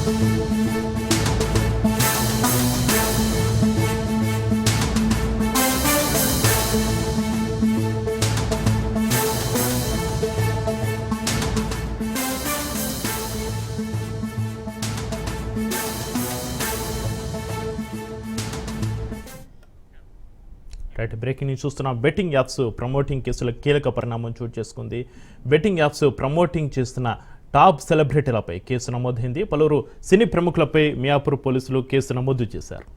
Right, breaking news చూస్తున్నాం. Betting apps promoting కేసుల కీలక పరిణామం చోటు చేసుకుంది. బెట్టింగ్ యాప్స్ ప్రమోటింగ్ చేస్తున్న టాప్ సెలబ్రిటీలపై కేసు నమోదైంది. పలువురు సినీ ప్రముఖులపై మియాపూర్ పోలీసులు కేసు నమోదు చేశారు.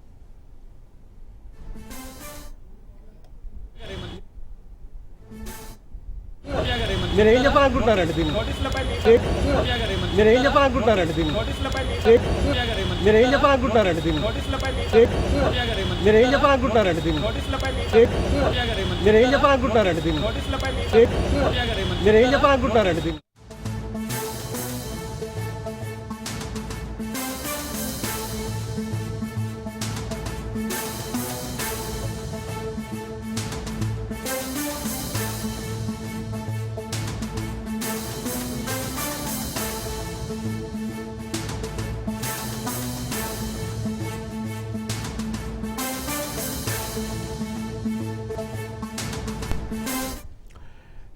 మీరేం చెప్పాలనుకుంటున్నారండి దీన్ని? మీరేం చెప్పాలనుకుంటున్నారండి దీన్ని? మీరేం చెప్పాలనుకుంటున్నారండి దీన్ని? మీరేం చెప్పాలనుకుంటున్నారండి దీన్ని? మీరేం చెప్పాలనుకుంటున్నారండి దీన్ని? మీరేం చెప్పాలనుకుంటున్నారండి దీన్ని?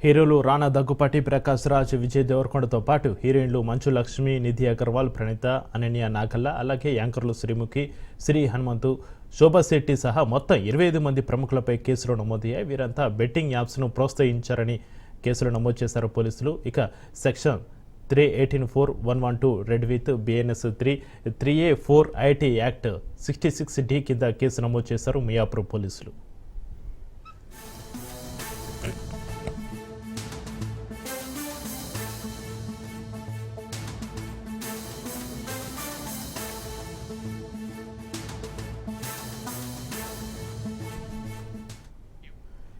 హీరోలు రానా దగ్గుపాటి, ప్రకాష్ రాజ్, విజయ్ దేవరకొండతో పాటు హీరోయిన్లు మంచు లక్ష్మి, నిధి అగర్వాల్, ప్రణీత, అనన్య నాగల్ల, అలాగే యాంకర్లు శ్రీముఖి, శ్రీ హనుమంతు, శోభా శెట్టి సహా మొత్తం 25 మంది ప్రముఖులపై కేసులు నమోదయ్యాయి. వీరంతా బెట్టింగ్ యాప్స్ను ప్రోత్సహించారని కేసులు నమోదు చేశారు పోలీసులు. ఇక section 318(4)(112) red with BNS 3A4 IT act 66D కింద కేసు నమోదు చేశారు మియాపూర్ పోలీసులు.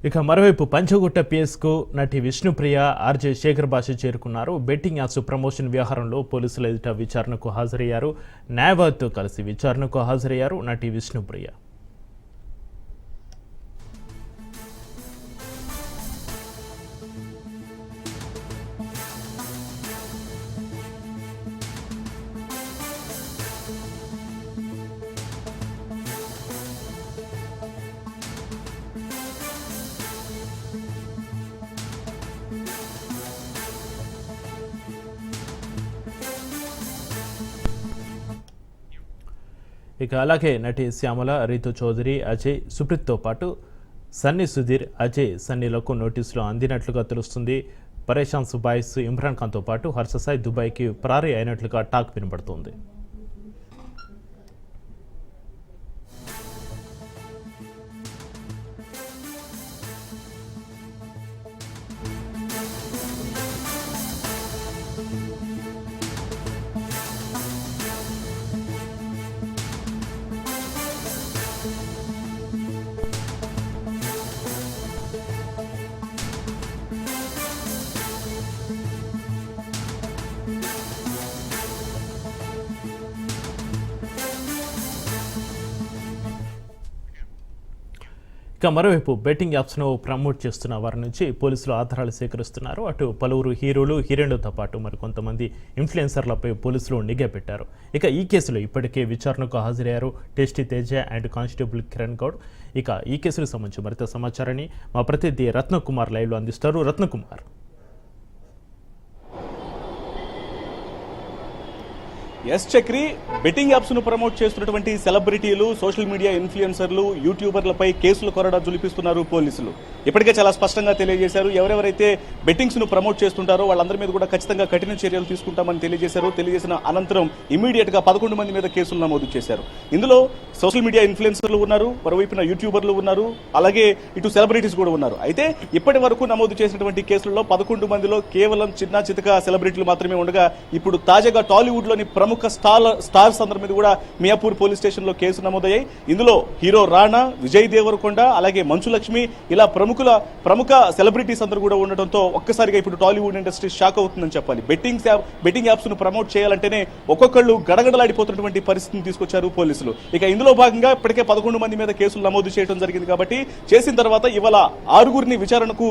ఇక మరోవైపు పంచగుట్ట పిఎస్కు నటి విష్ణుప్రియ, ఆర్జే శేఖర్ భాష చేరుకున్నారు. బెట్టింగ్ యాప్స్ ప్రమోషన్ వ్యవహారంలో పోలీసుల ఎదుట విచారణకు హాజరయ్యారు. న్యాయవాదితో కలిసి విచారణకు హాజరయ్యారు నటి విష్ణుప్రియ. ఇక అలాగే నటి శ్యామల, రీతు చౌదరి, అజయ్, సుప్రీత్తో పాటు సన్నీ సుధీర్, అజయ్, సన్నీలకు నోటీసులు అందినట్లుగా తెలుస్తుంది. పరేషాన్ సుబాయిస్, ఇమ్రాన్ ఖాన్తో పాటు హర్షసాయి దుబాయ్కి పరారీ అయినట్లుగా టాక్ వినబడుతోంది. ఇక మరోవైపు బెట్టింగ్ యాప్స్ను ప్రమోట్ చేస్తున్న వారి నుంచి పోలీసులు ఆధారాలు సేకరిస్తున్నారు. అటు పలువురు హీరోలు, హీరోయిన్లతో పాటు మరికొంతమంది ఇన్ఫ్లుయెన్సర్లపై పోలీసులు నిఘా పెట్టారు. ఇక ఈ కేసులో ఇప్పటికే విచారణకు హాజరయ్యారు tasty Teja and constable Kiran Goud. ఇక ఈ కేసుకు సంబంధించి మరింత సమాచారాన్ని మా ప్రతినిధి రత్నకుమార్ లైవ్లో అందిస్తారు. Ratnakumar. Yes Chakri, betting apps ను ప్రమోట్ చేస్తున్నటువంటి సెలబ్రిటీలు, సోషల్ మీడియా ఇన్ఫ్లుయెన్సర్లు, యూట్యూబర్లపై కేసులు కొరడా జులిపిస్తున్నారు పోలీసులు. ఇప్పటికే చాలా స్పష్టంగా తెలియజేశారు. ఎవరెవరైతే బెట్టింగ్స్ ను ప్రమోట్ చేస్తుంటారో వాళ్ళందరి మీద కూడా ఖచ్చితంగా కఠిన చర్యలు తీసుకుంటామని తెలియజేశారు. తెలియజేసిన అనంతరం ఇమ్మీడియట్ గా 11 మంది మీద కేసులు నమోదు చేశారు. ఇందులో సోషల్ మీడియా ఇన్ఫ్లుయెన్సర్లు ఉన్నారు, మరోవైపున యూట్యూబర్లు ఉన్నారు, అలాగే ఇటు సెలబ్రిటీస్ కూడా ఉన్నారు. అయితే ఇప్పటి వరకు నమోదు చేసినటువంటి కేసులలో 11 మందిలో కేవలం చిన్న చితక సెలబ్రిటీలు మాత్రమే ఉండగా, ఇప్పుడు తాజాగా టాలీవుడ్ లోని ప్రముఖ స్టార్స్ అందరి మీద కూడా మియాపూర్ పోలీస్ స్టేషన్ లో కేసు నమోదయ్యాయి. ఇందులో హీరో రానా, విజయ్ దేవరకొండ, అలాగే మంచు లక్ష్మి, ఇలా ప్రముఖ సెలబ్రిటీస్ అందరూ కూడా ఉండటంతో ఒక్కసారిగా ఇప్పుడు టాలీవుడ్ ఇండస్ట్రీ షాక్ అవుతుందని చెప్పాలి. బెట్టింగ్ యాప్స్ ను ప్రమోట్ చేయాలంటేనే ఒక్కొక్కళ్ళు గడగడలాడిపోతున్నటువంటి పరిస్థితిని తీసుకొచ్చారు పోలీసులు. ఇక ఇందులో భాగంగా ఇప్పటికే 11 మంది మీద కేసులు నమోదు చేయడం జరిగింది. కాబట్టి చేసిన తర్వాత ఇవాళ 6గురిని విచారణకు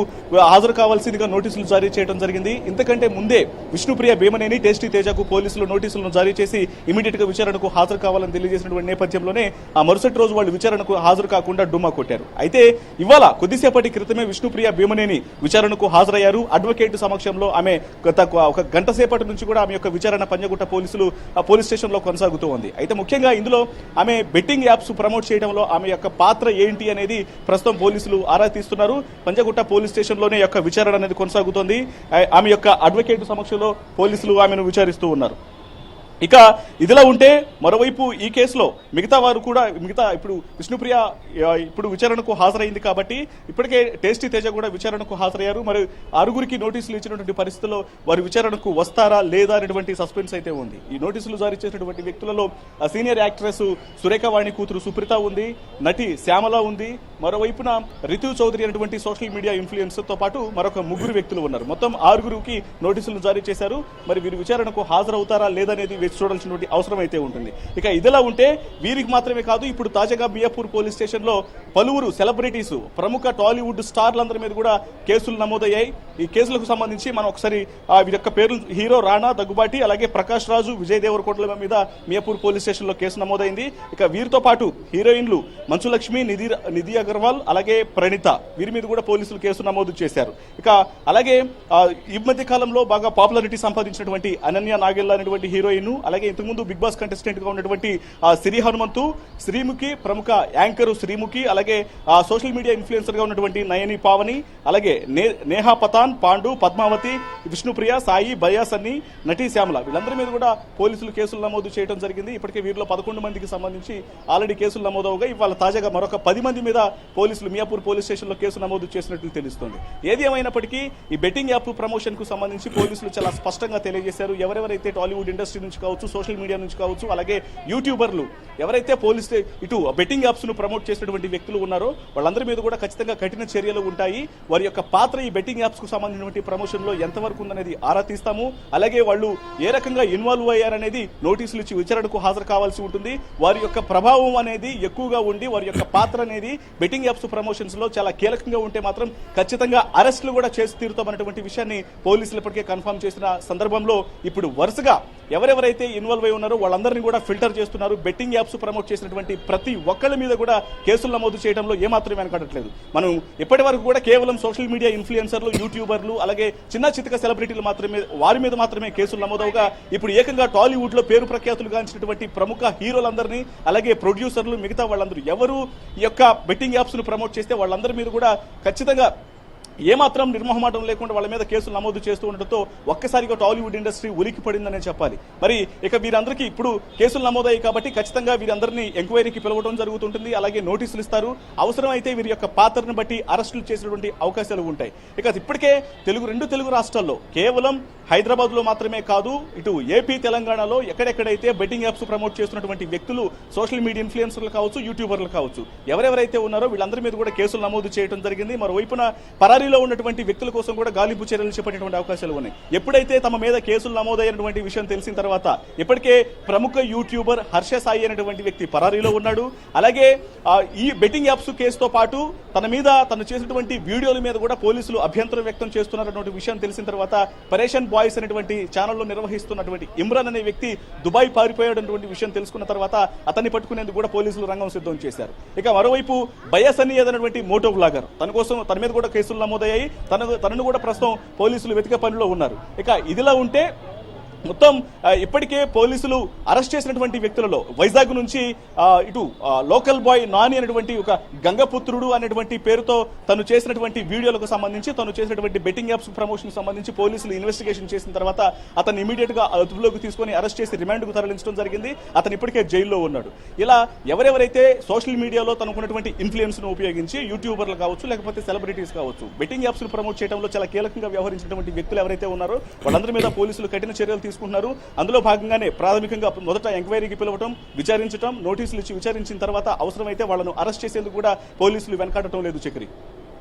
హాజరు కావాల్సిందిగా నోటీసులు జారీ చేయడం జరిగింది. ఇంతకంటే ముందే విష్ణుప్రియ భీమనేని, టేస్టీ తేజకు పోలీసులు నోటీసులను జారీ జారీ చేసి ఇమీడియట్ గా విచారణకు హాజరు కావాలని తెలియజేసినటువంటి నేపథ్యంలోనే ఆ మరుసటి రోజు వాళ్ళు విచారణకు హాజరు కాకుండా డుమ్మా కొట్టారు. అయితే ఇవాళ కొద్దిసేపటి క్రితమే విష్ణుప్రియ భీమనేని విచారణకు హాజరయ్యారు. అడ్వకేట్ సమక్షంలో ఆమె గత ఒక గంట సేపటి నుంచి కూడా ఆమె యొక్క విచారణ పంజగుట్ట పోలీస్ స్టేషన్ లో కొనసాగుతూ ఉంది. అయితే ముఖ్యంగా ఇందులో ఆమె బెట్టింగ్ యాప్స్ ప్రమోట్ చేయడంలో ఆమె యొక్క పాత్ర ఏంటి అనేది ప్రస్తుతం పోలీసులు ఆరా తీస్తున్నారు. పంజగుట్ట పోలీస్ స్టేషన్ లోనే యొక్క విచారణ అనేది కొనసాగుతోంది. ఆమె యొక్క అడ్వకేట్ సమక్షంలో పోలీసులు ఆమెను విచారిస్తూ ఉన్నారు. ఇక ఇదిలా ఉంటే మరోవైపు ఈ కేసులో మిగతా వారు కూడా ఇప్పుడు విష్ణుప్రియ ఇప్పుడు విచారణకు హాజరైంది కాబట్టి ఇప్పటికే టేస్టీ తేజ కూడా విచారణకు హాజరయ్యారు. మరి ఆరుగురికి నోటీసులు ఇచ్చినటువంటి పరిస్థితుల్లో వారు విచారణకు వస్తారా లేదా అనేటువంటి సస్పెన్స్ అయితే ఉంది. ఈ నోటీసులు జారీ చేసినటువంటి వ్యక్తులలో సీనియర్ యాక్ట్రెస్ సురేఖవాణి కూతురు సుప్రీత ఉంది, నటి శ్యామల ఉంది, మరోవైపున రితు చౌదరి అనేటువంటి సోషల్ మీడియా ఇన్ఫ్లుయెన్సర్ తో పాటు మరొక ముగ్గురు వ్యక్తులు ఉన్నారు. మొత్తం ఆరుగురికి నోటీసులు జారీ చేశారు. మరి వీరు విచారణకు హాజరవుతారా లేదనేది చూడాల్సినటువంటి అవసరం అయితే ఉంటుంది. ఇక ఇదిలా ఉంటే వీరికి మాత్రమే కాదు, ఇప్పుడు తాజాగా మియాపూర్ పోలీస్ స్టేషన్ లో పలువురు సెలబ్రిటీస్, ప్రముఖ టాలీవుడ్ స్టార్లందరి మీద కూడా కేసులు నమోదయ్యాయి. ఈ కేసులకు సంబంధించి మనం ఒకసారి వీరి యొక్క పేర్లు హీరో రాణా దగ్గుబాటి, అలాగే ప్రకాష్ రాజు, విజయ్ దేవరకొండల మీద మియాపూర్ పోలీస్ స్టేషన్ లో కేసు నమోదైంది. ఇక వీరితో పాటు హీరోయిన్లు మంచు లక్ష్మి, నిధి అగర్వాల్, అలాగే ప్రణీత, వీరి మీద కూడా పోలీసులు కేసు నమోదు చేశారు. ఇక అలాగే ఈ మధ్య కాలంలో బాగా పాపులారిటీ సంపాదించినటువంటి అనన్య నాగెల్లా అనేటువంటి హీరోయిన్, అలాగే ఇంతకుముందు బిగ్ బాస్ కంటెస్టెంట్ గా ఉన్నటువంటి సిరి హనుమంతు, శ్రీముఖి, ప్రముఖ యాంకర్ శ్రీముఖి, అలాగే సోషల్ మీడియా ఇన్ఫ్లుయెన్సర్ గా ఉన్నటువంటి నయని పావని, అలాగే నేహా పతాన్, పాండు, పద్మావతి, విష్ణుప్రియ, సాయి, బయాసన్ని, నటి శ్యామల, వీళ్ళందరి మీద కూడా పోలీసులు కేసులు నమోదు చేయడం జరిగింది. ఇప్పటికే వీరిలో 11 మందికి సంబంధించి ఆల్రెడీ కేసులు నమోదవగా ఇవాళ తాజాగా మరొక 10 మంది మీద పోలీసులు మియాపూర్ పోలీస్ స్టేషన్ లో కేసు నమోదు చేసినట్లు తెలుస్తోంది. ఏది ఏమైనప్పటికీ ఈ బెట్టింగ్ యాప్ ప్రమోషన్ కు సంబంధించి పోలీసులు చాలా స్పష్టంగా తెలియజేశారు. ఎవరెవరైతే టాలీవుడ్ ఇండస్ట్రీ నుంచి కావచ్చు, సోషల్ మీడియా నుంచి కావచ్చు, అలాగే యూట్యూబర్లు ఎవరైతే ఇటు బెట్టింగ్ యాప్స్ ను ప్రమోట్ చేసినటువంటి వ్యక్తులు ఉన్నారో వాళ్ళందరి మీద కూడా ఖచ్చితంగా కఠిన చర్యలు ఉంటాయి. వారి యొక్క పాత్ర ఈ బెట్టింగ్ యాప్స్ కు సంబంధించినటువంటి ప్రమోషన్ లో ఎంతవరకు ఉందనేది ఆరా తీస్తాము. అలాగే వాళ్ళు ఏ రకంగా ఇన్వాల్వ్ అయ్యారనేది నోటీసులు ఇచ్చి విచారణకు హాజరు కావాల్సి ఉంటుంది. వారి యొక్క ప్రభావం అనేది ఎక్కువగా ఉండి వారి యొక్క పాత్ర అనేది బెట్టింగ్ యాప్స్ ప్రమోషన్స్ లో చాలా కీలకంగా ఉంటే మాత్రం ఖచ్చితంగా అరెస్టులు కూడా చేసి తీరుతామన్నటువంటి విషయాన్ని పోలీసులు ఇప్పటికే కన్ఫర్మ్ చేసిన సందర్భంలో ఇప్పుడు వరుసగా ఎవరెవరైతే ఇన్వాల్వ్ అయి ఉన్నారో వాళ్ళందరినీ కూడా ఫిల్టర్ చేస్తున్నారు. బెట్టింగ్ యాప్స్ ప్రమోట్ చేసినటువంటి ప్రతి ఒక్కళ్ళ మీద కూడా కేసులు నమోదు చేయడంలో ఏమాత్రం వెనకడట్లేదు. మనం ఇప్పటి వరకు కూడా కేవలం సోషల్ మీడియా ఇన్ఫ్లుయెన్సర్లు, యూట్యూబర్లు, అలాగే చిన్న చితక సెలబ్రిటీలు వారి మీద మాత్రమే కేసులు నమోదవుగా ఇప్పుడు ఏకంగా టాలీవుడ్ లో పేరు ప్రఖ్యాతులు గాంచినటువంటి ప్రముఖ హీరోలందరినీ, అలాగే ప్రొడ్యూసర్లు, మిగతా వాళ్ళందరూ ఎవరు ఈ యొక్క బెట్టింగ్ యాప్స్ ను ప్రమోట్ చేస్తే వాళ్ళందరి మీద కూడా ఖచ్చితంగా ఏమాత్రం నిర్మోహమాటం లేకుండా వాళ్ళ మీద కేసులు నమోదు చేస్తూ ఉండడంతో ఒక్కసారిగా టాలీవుడ్ ఇండస్ట్రీ ఉలికి పడిందనే చెప్పాలి. మరి ఇక వీరందరికీ ఇప్పుడు కేసులు నమోదయ్యాయి కాబట్టి ఖచ్చితంగా వీరందరినీ ఎంక్వైరీకి పిలవడం జరుగుతుంటుంది. అలాగే నోటీసులు ఇస్తారు. అవసరమైతే వీరి యొక్క పాత్రను బట్టి అరెస్టులు చేసినటువంటి అవకాశాలు ఉంటాయి. ఇక ఇప్పటికే రెండు తెలుగు రాష్ట్రాల్లో కేవలం హైదరాబాద్ లో మాత్రమే కాదు, ఇటు ఏపీ, తెలంగాణలో ఎక్కడెక్కడైతే బెట్టింగ్ యాప్స్ ప్రమోట్ చేస్తున్నటువంటి వ్యక్తులు, సోషల్ మీడియా ఇన్ఫ్లుయెన్సర్లు కావచ్చు, యూట్యూబర్లు కావచ్చు, ఎవరెవరైతే ఉన్నారో వీళ్ళందరి మీద కూడా కేసులు నమోదు చేయడం జరిగింది. మరోవైపున పరారీలో ఉన్నటువంటి వ్యక్తుల కోసం కూడా గాలింపు చర్యలు చేపట్టేటువంటి అవకాశాలు ఉన్నాయి. ఎప్పుడైతే తమ మీద కేసులు నమోదైనటువంటి విషయం తెలిసిన తర్వాత ఇప్పటికే ప్రముఖ యూట్యూబర్ హర్ష సాయి అనేటువంటి వ్యక్తి పరారీలో ఉన్నాడు. అలాగే ఈ బెట్టింగ్ యాప్స్ కేసుతో పాటు తను చేసినటువంటి వీడియోల మీద కూడా పోలీసులు అభ్యంతరం వ్యక్తం చేస్తున్నటువంటి విషయం తెలిసిన తర్వాత పరేషన్ బాయ్స్ అనేటువంటి ఛానల్లో నిర్వహిస్తున్నటువంటి ఇమ్రాన్ అనే వ్యక్తి దుబాయ్ పారిపోయాడటువంటి విషయం తెలుసుకున్న తర్వాత అతన్ని పట్టుకునేందుకు కూడా పోలీసులు రంగం సిద్ధం చేశారు. ఇక మరోవైపు బయాసన్ని అనేటువంటి మోటో బ్లాగర్, తన మీద కూడా కేసులు నమోదయ్యాయి. తనను కూడా ప్రస్తుతం పోలీసులు వెతికే పనిలో ఉన్నారు. ఇక ఇదిలా ఉంటే మొత్తం ఇప్పటికే పోలీసులు అరెస్ట్ చేసినటువంటి వ్యక్తులలో వైజాగ్ నుంచి ఇటు లోకల్ బాయ్ నాని అనేటువంటి ఒక గంగపుత్రుడు అనేటువంటి పేరుతో తను చేసినటువంటి వీడియోలకు సంబంధించి, తను చేసినటువంటి బెట్టింగ్ యాప్స్ ప్రమోషన్ సంబంధించి పోలీసులు ఇన్వెస్టిగేషన్ చేసిన తర్వాత అతను ఇమీడియట్ గా అదుపులోకి తీసుకుని అరెస్ట్ చేసి రిమాండ్ కు తరలించడం జరిగింది. అతను ఇప్పటికే జైల్లో ఉన్నాడు. ఇలా ఎవరెవరైతే సోషల్ మీడియాలో తనకున్నటువంటి ఇన్ఫ్లుయెన్స్ ను ఉపయోగించి యూట్యూబర్లు కావచ్చు, లేకపోతే సెలబ్రిటీస్ కావచ్చు, బెట్టింగ్ యాప్స్ ను ప్రమోట్ చేయడంలో చాలా కీలకంగా వ్యవహరించినటువంటి వ్యక్తులు ఎవరైతే ఉన్నారో వాళ్ళందరి మీద పోలీసులు కఠిన చర్యలు తీసుకుంటున్నారు. అందులో భాగంగానే ప్రాథమికంగా మొదట ఎంక్వైరీకి పిలవటం, విచారించడం, నోటీసులు ఇచ్చి విచారించిన తర్వాత అవసరమైతే వాళ్లను అరెస్ట్ చేసేందుకు కూడా పోలీసులు వెనకాడటం లేదు. Chakri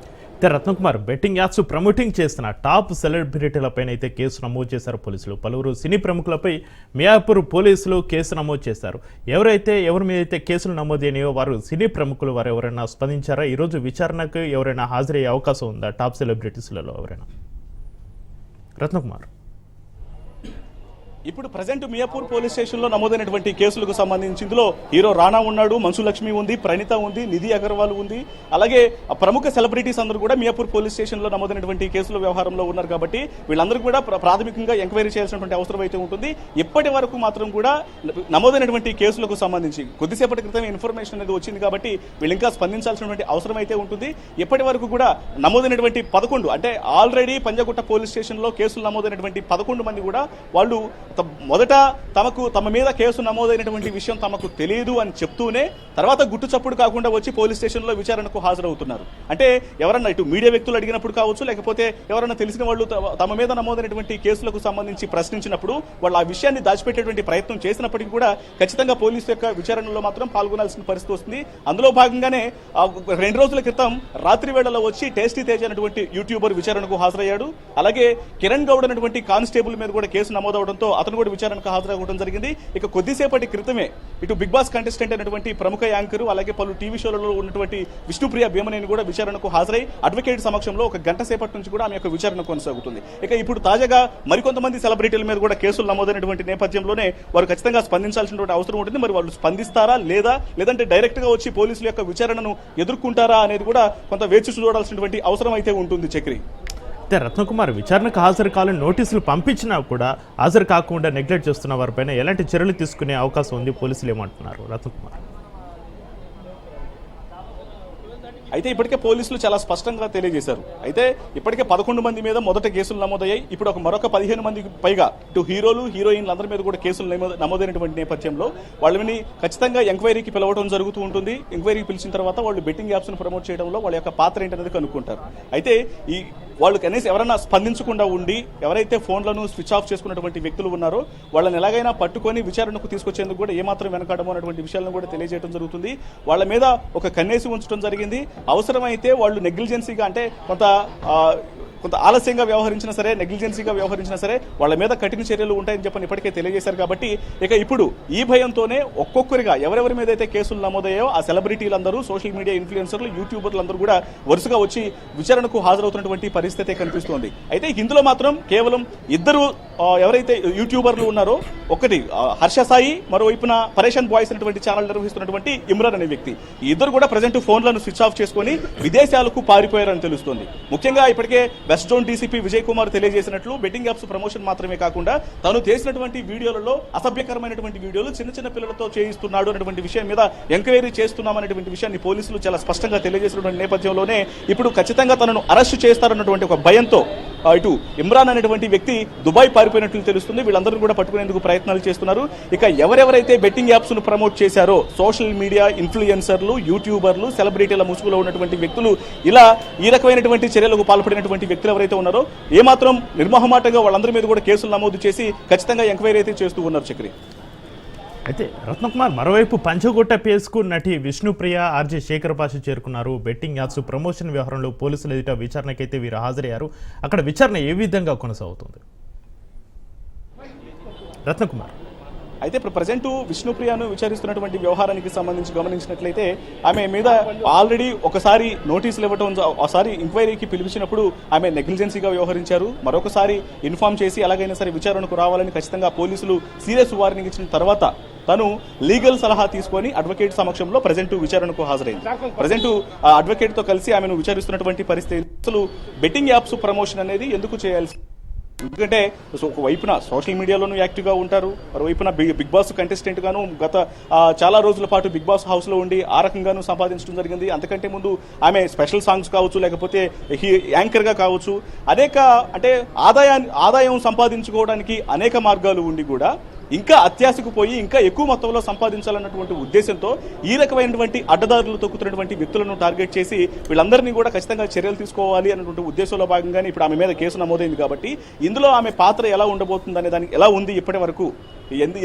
Ratnakumar, betting apps promoting చేస్తున్న టాప్ సెలబ్రిటీలపైన అయితే కేసు నమోదు చేశారు పోలీసులు. పలువురు సినీ ప్రముఖులపై మియాపూర్ పోలీసులు కేసు నమోదు చేశారు. ఎవరి మీద అయితే కేసులు నమోదైనాయో వారు సినీ ప్రముఖులు, వారు ఎవరైనా స్పందించారా? ఈరోజు విచారణకు ఎవరైనా హాజరయ్యే అవకాశం ఉందా టాప్ సెలబ్రిటీస్లలో ఎవరైనా? రత్నకుమార్, ఇప్పుడు ప్రజెంట్ మియాపూర్ పోలీస్ స్టేషన్ లో నమోదైనటువంటి కేసులకు సంబంధించి ఇందులో హీరో రానా ఉన్నాడు, మంచు లక్ష్మి ఉంది, ప్రణీత ఉంది, నిధి అగర్వాల్ ఉంది. అలాగే ప్రముఖ సెలబ్రిటీస్ అందరూ కూడా మియాపూర్ పోలీస్ స్టేషన్ లో నమోదైనటువంటి కేసుల వ్యవహారంలో ఉన్నారు కాబట్టి వీళ్ళందరూ కూడా ప్రాథమికంగా ఎంక్వైరీ చేయాల్సినటువంటి అవసరం అయితే ఉంటుంది. ఇప్పటి వరకు మాత్రం కూడా నమోదైనటువంటి కేసులకు సంబంధించి కొద్దిసేపటి క్రితం ఇన్ఫర్మేషన్ అనేది వచ్చింది కాబట్టి వీళ్ళు ఇంకా స్పందించాల్సినటువంటి అవసరం అయితే ఉంటుంది. ఇప్పటి వరకు కూడా నమోదైనటువంటి 11 అంటే ఆల్రెడీ పంజాగుట్ట పోలీస్ స్టేషన్ లో కేసులు నమోదైనటువంటి 11 మంది కూడా వాళ్ళు మొదట తమ మీద కేసు నమోదైనటువంటి విషయం తమకు తెలియదు అని చెప్తూనే తర్వాత గుట్టు చప్పుడు కాకుండా వచ్చి పోలీస్ స్టేషన్ లో విచారణకు హాజరవుతున్నారు. అంటే ఎవరన్నా ఇటు మీడియా వ్యక్తులు అడిగినప్పుడు కావచ్చు, లేకపోతే ఎవరన్నా తెలిసిన వాళ్ళు తమ మీద నమోదైనటువంటి కేసులకు సంబంధించి ప్రశ్నించినప్పుడు వాళ్ళు ఆ విషయాన్ని దాచిపెట్టేటువంటి ప్రయత్నం చేసినప్పటికీ కూడా ఖచ్చితంగా పోలీసు యొక్క విచారణలో మాత్రం పాల్గొనాల్సిన పరిస్థితి వస్తుంది. అందులో భాగంగానే 2 రోజుల క్రితం రాత్రి వేళలో వచ్చి టేస్టీ తేజ్ అనేటువంటి యూట్యూబర్ విచారణకు హాజరయ్యాడు. అలాగే కిరణ్ గౌడ్ అనేటువంటి కానిస్టేబుల్ మీద కూడా కేసు నమోదవడంతో అతను కూడా విచారణకు హాజరవ్వడం జరిగింది. ఇక కొద్దిసేపటి క్రితమే ఇటు బిగ్ బాస్ కంటెస్టెంట్ అయినటువంటి ప్రముఖ యాంకర్ అలాగే పలు టీవీ షోలలో ఉన్నటువంటి విష్ణుప్రియ భీమనేని కూడా విచారణకు హాజరై అడ్వకేట్ సమక్షంలో 1 గంట సేపటి నుంచి కూడా ఆమె యొక్క విచారణ కొనసాగుతుంది. ఇక ఇప్పుడు తాజాగా మరికొంతమంది సెలబ్రిటీల మీద కూడా కేసులు నమోదైనటువంటి నేపథ్యంలోనే వారు ఖచ్చితంగా స్పందించాల్సినటువంటి అవసరం ఉంటుంది. మరి వాళ్ళు స్పందిస్తారా లేదంటే డైరెక్ట్ గా వచ్చి పోలీసుల యొక్క విచారణను ఎదుర్కొంటారా అనేది కూడా కొంత వేచి చూడాల్సినటువంటి అవసరం అయితే ఉంటుంది. చక్రి, అయితే రత్నకుమార్ విచారణకు హాజరు కావాలని నోటీసులు పంపించినా కూడా హాజరు కాకుండా నెగ్లెక్ట్ చేస్తున్న వారిపైన ఎలాంటి చర్యలు తీసుకునే అవకాశం ఉంది? పోలీసులు ఏమంటున్నారు రత్నకుమార్? అయితే ఇప్పటికే పోలీసులు చాలా స్పష్టంగా తెలియజేశారు. అయితే ఇప్పటికే 11 మంది మీద మొదట కేసులు నమోదయ్యాయి. ఇప్పుడు మరొక 15 మందికి పైగా ఇటు హీరోలు హీరోయిన్లు అందరి మీద కూడా కేసులు నమోదైనటువంటి నేపథ్యంలో వాళ్ళని ఖచ్చితంగా ఎంక్వైరీకి పిలవడం జరుగుతూ ఉంటుంది. ఎంక్వైరీకి పిలిచిన తర్వాత వాళ్ళు బెట్టింగ్ యాప్స్ ను ప్రమోట్ చేయడంలో వాళ్ళ యొక్క పాత్ర ఏంటనేది కనుక్కుంటారు. అయితే వాళ్ళు కనీసం ఎవరైనా స్పందించకుండా ఉండి ఎవరైతే ఫోన్లను స్విచ్ ఆఫ్ చేసుకున్నటువంటి వ్యక్తులు ఉన్నారో వాళ్ళని ఎలాగైనా పట్టుకొని విచారణకు తీసుకొచ్చేందుకు కూడా ఏమాత్రం వెనకాడమో అనేటువంటి విషయాలను కూడా తెలియజేయడం జరుగుతుంది. వాళ్ళ మీద ఒక కన్నేసి ఉంచడం జరిగింది. అవసరమైతే వాళ్ళు నెగ్లిజెన్సీగా అంటే కొంత ఆలస్యంగా వ్యవహరించినా సరే, నెగ్లిజెన్సీగా వ్యవహరించినా సరే వాళ్ళ మీద కఠిన చర్యలు ఉంటాయని చెప్పని ఇప్పటికే తెలియజేశారు. కాబట్టి ఇక ఇప్పుడు ఈ భయంతోనే ఒక్కొక్కరిగా ఎవరెవరి మీద అయితే కేసులు నమోదయ్యాయో ఆ సెలబ్రిటీలందరూ, సోషల్ మీడియా ఇన్ఫ్లుయెన్సర్లు, యూట్యూబర్లు అందరూ కూడా వరుసగా వచ్చి విచారణకు హాజరవుతున్నటువంటి పరిస్థితి కనిపిస్తోంది. అయితే ఇందులో మాత్రం కేవలం 2 ఎవరైతే యూట్యూబర్లు ఉన్నారో, ఒకటి హర్ష సాయి, మరోవైపున పరేషన్ బాయ్స్ అనేటువంటి ఛానల్ నిర్వహిస్తున్నటువంటి ఇమ్రాన్ అనే వ్యక్తి, ఈ ఇద్దరు కూడా ప్రజెంట్ ఫోన్లను స్విచ్ ఆఫ్ చేసుకుని విదేశాలకు పారిపోయారని తెలుస్తోంది. ముఖ్యంగా ఇప్పటికే west zone DCP Vijay Kumar తెలియజేసినట్లు బెట్టింగ్ యాప్స్ ప్రమోషన్ మాత్రమే కాకుండా తను చేసినటువంటి వీడియోలలో అసభ్యకరమైనటువంటి వీడియోలు చిన్న పిల్లలతో చేయిస్తున్నాడు అనేటువంటి విషయం మీద ఎంక్వైరీ చేస్తున్నామనేటువంటి విషయాన్ని పోలీసులు చాలా స్పష్టంగా తెలియజేసినటువంటి నేపథ్యంలోనే ఇప్పుడు ఖచ్చితంగా తనను అరెస్టు చేస్తారన్నటువంటి ఒక భయంతో ఇటు ఇమ్రాన్ అనేటువంటి వ్యక్తి దుబాయ్ పారిపోయినట్లు తెలుస్తుంది. వీళ్ళందరూ కూడా పట్టుకునేందుకు ప్రయత్నాలు చేస్తున్నారు. ఇక ఎవరెవరైతే బెట్టింగ్ యాప్స్ ను ప్రమోట్ చేశారో సోషల్ మీడియా ఇన్ఫ్లుయెన్సర్లు, యూట్యూబర్లు, సెలబ్రిటీల ముసుగులో ఉన్నటువంటి వ్యక్తులు, ఇలా ఈ రకమైనటువంటి చర్యలకు పాల్పడినటువంటి వ్యక్తులు ఎవరైతే ఉన్నారో ఏమాత్రం నిర్మోహమాటంగా వాళ్ళందరి మీద కూడా కేసులు నమోదు చేసి ఖచ్చితంగా ఎంక్వైరీ అయితే చేస్తూ ఉన్నారు. చక్రి, అయితే రత్నకుమార్ మరోవైపు పంచగుట్ట పేస్కు నటి విష్ణుప్రియ, ఆర్జే శేఖర్ పాష చేరుకున్నారు. బెట్టింగ్ యాప్స్ ప్రమోషన్ వ్యవహారంలో పోలీసులు ఎదుట విచారణకైతే వీరు హాజరయ్యారు. అక్కడ విచారణ ఏ విధంగా కొనసాగుతుంది రత్నకుమార్? అయితే ఇప్పుడు ప్రజెంట్ విష్ణుప్రియను విచారిస్తున్నటువంటి వ్యవహారానికి సంబంధించి గమనించినట్లయితే ఆమె మీద ఆల్రెడీ ఒకసారి నోటీసులు ఇవ్వడం, ఒకసారి ఎంక్వైరీకి పిలిపించినప్పుడు ఆమె నెగ్లిజెన్సీగా వ్యవహరించారు. మరొకసారి ఇన్ఫార్మ్ చేసి ఎలాగైనా సరే విచారణకు రావాలని ఖచ్చితంగా పోలీసులు సీరియస్ వార్నింగ్ ఇచ్చిన తర్వాత తను లీగల్ సలహా తీసుకొని అడ్వకేట్ సమక్షంలో ప్రజెంట్ విచారణకు హాజరైంది. ప్రజెంట్ అడ్వకేట్ తో కలిసి ఆమెను విచారిస్తున్నటువంటి పరిస్థితి. అసలు బెట్టింగ్ యాప్స్ ప్రమోషన్ అనేది ఎందుకు చేయాల్సి, ఎందుకంటే ఒకవైపున సోషల్ మీడియాలోనూ యాక్టివ్గా ఉంటారు, మరోవైపున బిగ్ బాస్ కంటెస్టెంట్ గాను గత చాలా రోజుల పాటు బిగ్ బాస్ హౌస్ లో ఉండి ఆ రకంగానూ సంపాదించడం జరిగింది. అంతకంటే ముందు ఆమె స్పెషల్ సాంగ్స్ కావచ్చు, లేకపోతే యాంకర్ గా కావచ్చు, అంటే ఆదాయం సంపాదించుకోవడానికి అనేక మార్గాలు ఉండి కూడా ఇంకా అత్యాశకు పోయి ఇంకా ఎక్కువ మొత్తంలో సంపాదించాలన్నటువంటి ఉద్దేశంతో ఈ రకమైనటువంటి అడ్డదారులు తొక్కుతున్నటువంటి వ్యక్తులను టార్గెట్ చేసి వీళ్ళందరినీ కూడా ఖచ్చితంగా చర్యలు తీసుకోవాలి అన్నటువంటి ఉద్దేశంలో భాగంగానే ఇప్పుడు ఆమె మీద కేసు నమోదైంది. కాబట్టి ఇందులో ఆమె పాత్ర ఎలా ఉండబోతుంది అనే దానికి ఎలా ఉంది ఇప్పటి వరకు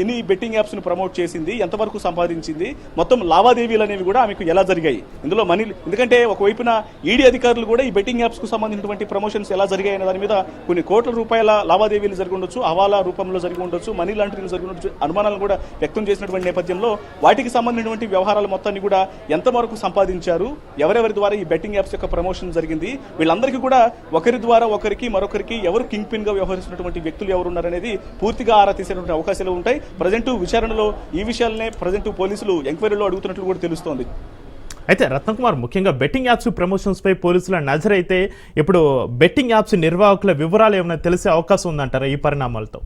ఎన్ని బెట్టింగ్ యాప్స్ ను ప్రమోట్ చేసింది, ఎంతవరకు సంపాదించింది, మొత్తం లావాదేవీలు అనేవి కూడా ఆమెకు ఎలా జరిగాయి, ఇందులో మనీ, ఎందుకంటే ఒకవైపున ఈడీ అధికారులు కూడా ఈ బెట్టింగ్ యాప్స్ కు సంబంధించినటువంటి ప్రమోషన్స్ ఎలా జరిగాయి అనే దాని మీద కొన్ని కోట్ల రూపాయల లావాదేవీలు జరిగి ఉండొచ్చు, హవాలా రూపంలో జరిగి ఉండొచ్చు, మనీ లాండరింగ్ జరిగి ఉండొచ్చు, అనుమానాలు కూడా వ్యక్తం చేసినటువంటి నేపథ్యంలో వాటికి సంబంధించినటువంటి వ్యవహారాల మొత్తాన్ని కూడా ఎంతవరకు సంపాదించారు, ఎవరెవరి ద్వారా ఈ బెట్టింగ్ యాప్స్ యొక్క ప్రమోషన్ జరిగింది, వీళ్ళందరికీ కూడా ఒకరి ద్వారా ఒకరికి మరొకరికి ఎవరు కింగ్ పిన్ గా వ్యవహరిస్తున్నటువంటి వ్యక్తులు ఎవరున్నారనేది పూర్తిగా ఆరా తీసేటువంటి అవకాశాలు ఉంటాయి. ప్రజెంట్ విచారణలో ఈ విషయాలనే ప్రజెంట్ పోలీసులు ఎంక్వైరీలో అడుగుతున్నట్లు కూడా తెలుస్తోంది. అయితే రత్నకుమార్, ముఖ్యంగా బెట్టింగ్ యాప్స్ ప్రమోషన్స్ పై పోలీసుల నజర్ అయితే ఇప్పుడు బెట్టింగ్ యాప్స్ నిర్వాహకుల వివరాలు ఏమైనా తెలిసే అవకాశం ఉందంటారా ఈ పరిణామాలతో?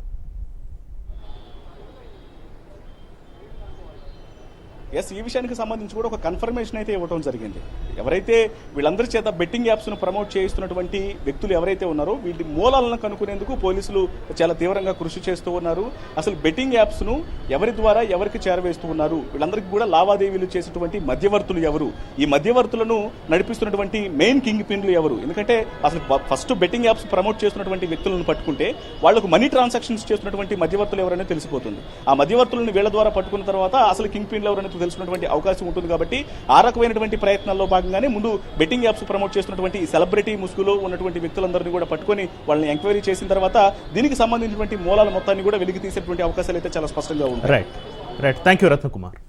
ఎస్, ఈ విషయానికి సంబంధించి కూడా ఒక కన్ఫర్మేషన్ అయితే ఇవ్వడం జరిగింది. ఎవరైతే వీళ్ళందరి చేత బెట్టింగ్ యాప్స్ ను ప్రమోట్ చేయిస్తున్నటువంటి వ్యక్తులు ఎవరైతే ఉన్నారో వీటి మూలాలను కనుక్కునేందుకు పోలీసులు చాలా తీవ్రంగా కృషి చేస్తూ ఉన్నారు. అసలు బెట్టింగ్ యాప్స్ ను ఎవరి ద్వారా ఎవరికి చేరవేస్తూ ఉన్నారు, వీళ్ళందరికీ కూడా లావాదేవీలు చేసేటువంటి మధ్యవర్తులు ఎవరు, ఈ మధ్యవర్తులను నడిపిస్తున్నటువంటి మెయిన్ కింగ్ పిన్లు ఎవరు, ఎందుకంటే అసలు ఫస్ట్ బెట్టింగ్ యాప్స్ ప్రమోట్ చేస్తున్నటువంటి వ్యక్తులను పట్టుకుంటే వాళ్లకు మనీ ట్రాన్సాక్షన్స్ చేస్తున్నటువంటి మధ్యవర్తులు ఎవరనేది తెలిసిపోతుంది. ఆ మధ్యవర్తులను వీళ్ళ ద్వారా పట్టుకున్న తర్వాత అసలు కింగ్ పిన్లు ఎవరనేది తెలుసుకున్నటువంటి అవకాశం ఉంటుంది. కాబట్టి ఆ రకమైనటువంటి ప్రయత్నాల్లో భాగంగానే ముందు బెట్టింగ్ యాప్స్ ప్రమోట్ చేస్తున్నటువంటి సెలబ్రిటీ ముసుగులో ఉన్నటువంటి వ్యక్తులందరినీ కూడా పట్టుకొని వాళ్ళని ఎంక్వైరీ చేసిన తర్వాత దీనికి సంబంధించినటువంటి మూలాల మొత్తాన్ని కూడా వెలికి తీసేటువంటి అవకాశాలు అయితే చాలా స్పష్టంగా ఉంటాయి. Right, thank you Ratnakumar.